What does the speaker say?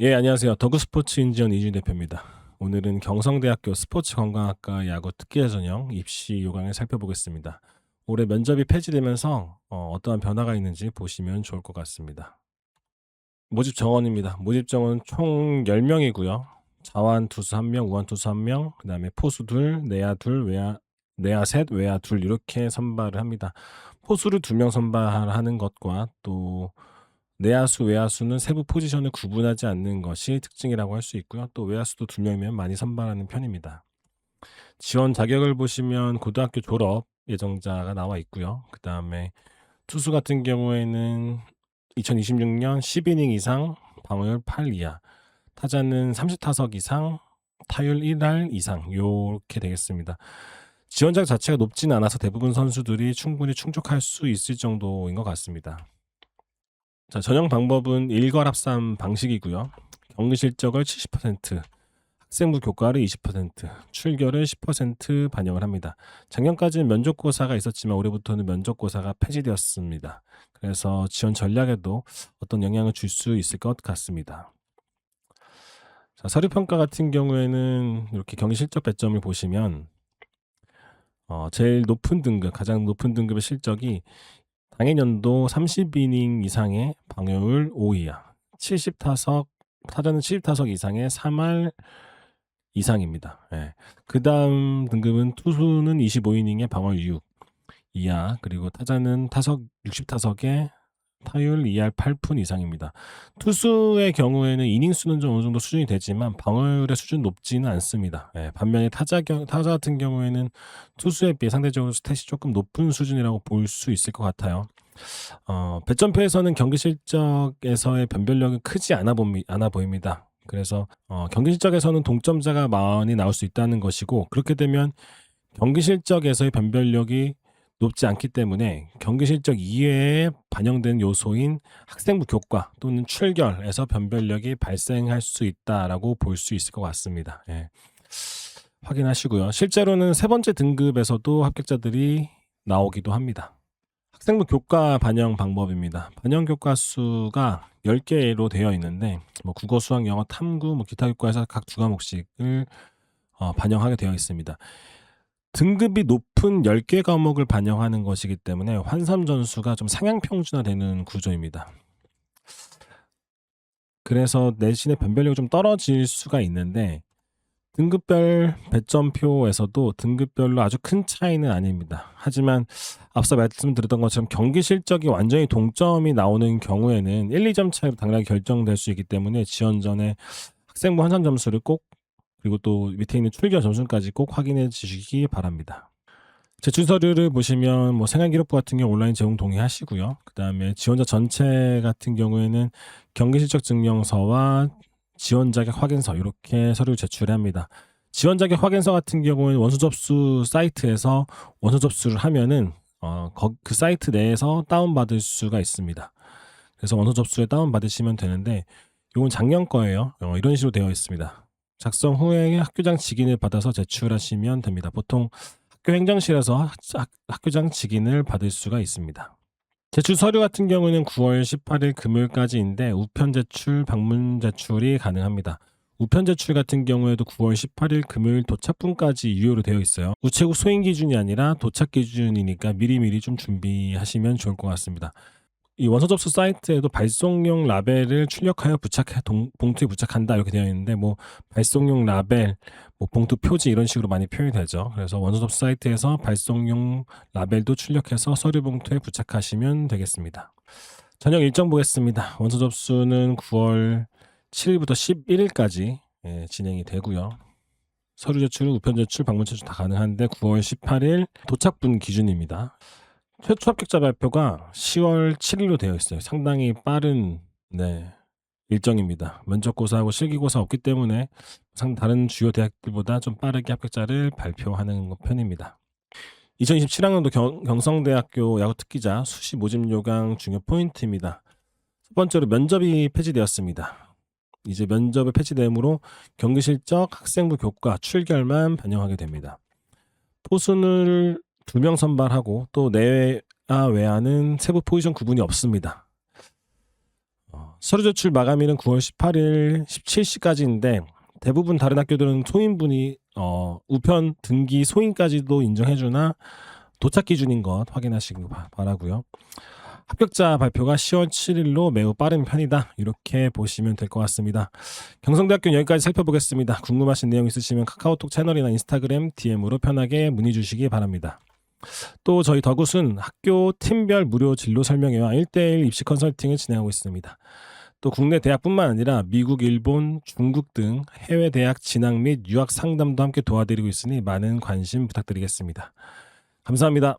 예, 안녕하세요. 더구 스포츠 인지원 이준희 대표입니다. 오늘은 경성대학교 스포츠건강학과 야구 특기자 전형 입시 요강을 살펴보겠습니다. 올해 면접이 폐지되면서 어떠한 변화가 있는지 보시면 좋을 것 같습니다. 모집 정원입니다. 모집 정원 총 10명이고요. 자완 투수 1명, 우완 투수 1명, 그다음에 포수 둘, 내야 둘, 내야 셋, 외야 둘 이렇게 선발을 합니다. 포수를 2명 선발하는 것과 또 내야수, 외야수는 세부 포지션을 구분하지 않는 것이 특징이라고 할 수 있고요. 또 외야수도 2명이면 많이 선발하는 편입니다. 지원 자격을 보시면 고등학교 졸업 예정자가 나와 있고요. 그다음에 투수 같은 경우에는 2026년 10이닝 이상, 방어율 8 이하, 타자는 30타석 이상, 타율 1할 이상 요렇게 되겠습니다. 지원 자격 자체가 높지는 않아서 대부분 선수들이 충분히 충족할 수 있을 정도인 것 같습니다. 자, 전형 방법은 일괄합산 방식이고요. 경기 실적을 70%, 학생부 교과를 20%, 출결을 10% 반영을 합니다. 작년까지는 면접고사가 있었지만 올해부터는 면접고사가 폐지되었습니다. 그래서 지원 전략에도 어떤 영향을 줄 수 있을 것 같습니다. 자, 서류평가 같은 경우에는 이렇게 경기 실적 배점을 보시면 제일 높은 등급, 가장 높은 등급의 실적이 당해년도 30이닝 이상의 방어율 5 이하, 70타석, 타자는 70타석 이상의 3할 이상입니다. 예. 그다음 등급은 투수는 25이닝의 방어율 6 이하, 그리고 타자는 타석 60타석에 타율 2할 8푼 이상입니다. 투수의 경우에는 이닝 수는 좀 어느 정도 수준이 되지만 방어율의 수준 높지는 않습니다. 예. 반면에 타자 같은 경우에는 투수에 비해 상대적으로 스탯이 조금 높은 수준이라고 볼 수 있을 것 같아요. 배점표에서는 경기 실적에서의 변별력은 크지 않아 보입니다. 그래서 경기 실적에서는 동점자가 많이 나올 수 있다는 것이고, 그렇게 되면 경기 실적에서의 변별력이 높지 않기 때문에 경기 실적 이외에 반영된 요소인 학생부 교과 또는 출결에서 변별력이 발생할 수 있다라고 볼 수 있을 것 같습니다. 예. 확인하시고요. 실제로는 세 번째 등급에서도 합격자들이 나오기도 합니다. 학생부 교과 반영 방법입니다. 반영 교과 수가 10개로 되어 있는데 국어, 수학, 영어, 탐구, 기타 교과에서 각 2과목씩을 반영하게 되어 있습니다. 등급이 높은 10개 과목을 반영하는 것이기 때문에 환산 점수가 좀 상향 평준화되는 구조입니다. 그래서 내신의 변별력이 좀 떨어질 수가 있는데 등급별 배점표에서도 등급별로 아주 큰 차이는 아닙니다. 하지만 앞서 말씀드렸던 것처럼 경기 실적이 완전히 동점이 나오는 경우에는 1, 2점 차이로 당락이 결정될 수 있기 때문에 지원 전에 학생부 환산 점수를 꼭, 그리고 또 밑에 있는 출결 점수까지 꼭 확인해 주시기 바랍니다. 제출 서류를 보시면 생활기록부 같은 경우 온라인 제공 동의하시고요. 그다음에 지원자 전체 같은 경우에는 경기 실적 증명서와 지원 자격 확인서 이렇게 서류를 제출합니다. 지원 자격 확인서 같은 경우에는 원서 접수 사이트에서 원서 접수를 하면은 그 사이트 내에서 다운받을 수가 있습니다. 그래서 원서 접수에 다운받으시면 되는데 이건 작년 거예요. 이런 식으로 되어 있습니다. 작성 후에 학교장 직인을 받아서 제출하시면 됩니다. 보통 학교 행정실에서 학교장 직인을 받을 수가 있습니다. 제출 서류 같은 경우는 9월 18일 금요일까지인데 우편 제출, 방문 제출이 가능합니다. 우편 제출 같은 경우에도 9월 18일 금요일 도착분까지 유효로 되어 있어요. 우체국 소인 기준이 아니라 도착 기준이니까 미리미리 좀 준비하시면 좋을 것 같습니다. 이 원서 접수 사이트에도 발송용 라벨을 출력하여 봉투에 부착한다 이렇게 되어 있는데 발송용 라벨, 봉투 표지 이런 식으로 많이 표현이 되죠. 그래서 원서 접수 사이트에서 발송용 라벨도 출력해서 서류 봉투에 부착하시면 되겠습니다. 저녁 일정 보겠습니다. 원서 접수는 9월 7일부터 11일까지 진행이 되고요. 서류 제출, 우편 제출, 방문 제출 다 가능한데 9월 18일 도착분 기준입니다. 최초 합격자 발표가 10월 7일로 되어 있어요. 상당히 빠른 일정입니다. 면접고사하고 실기고사 없기 때문에 다른 주요 대학들보다 좀 빠르게 합격자를 발표하는 편입니다. 2027학년도 경성대학교 야구 특기자 수시 모집 요강 중요 포인트입니다. 첫 번째로 면접이 폐지되었습니다. 이제 면접이 폐지됨으로 경기 실적, 학생부 교과, 출결만 반영하게 됩니다. 포수를 2명 선발하고 또 내외와 외야는 세부 포지션 구분이 없습니다. 서류 제출 마감일은 9월 18일 17시까지인데 대부분 다른 학교들은 소인분이 우편 등기 소인까지도 인정해주나 도착 기준인 것 확인하시기 바라고요. 합격자 발표가 10월 7일로 매우 빠른 편이다. 이렇게 보시면 될 것 같습니다. 경성대학교 여기까지 살펴보겠습니다. 궁금하신 내용 있으시면 카카오톡 채널이나 인스타그램 DM으로 편하게 문의 주시기 바랍니다. 또 저희 더굿은 학교 팀별 무료 진로 설명회와 1대1 입시 컨설팅을 진행하고 있습니다. 또 국내 대학뿐만 아니라 미국, 일본, 중국 등 해외 대학 진학 및 유학 상담도 함께 도와드리고 있으니 많은 관심 부탁드리겠습니다. 감사합니다.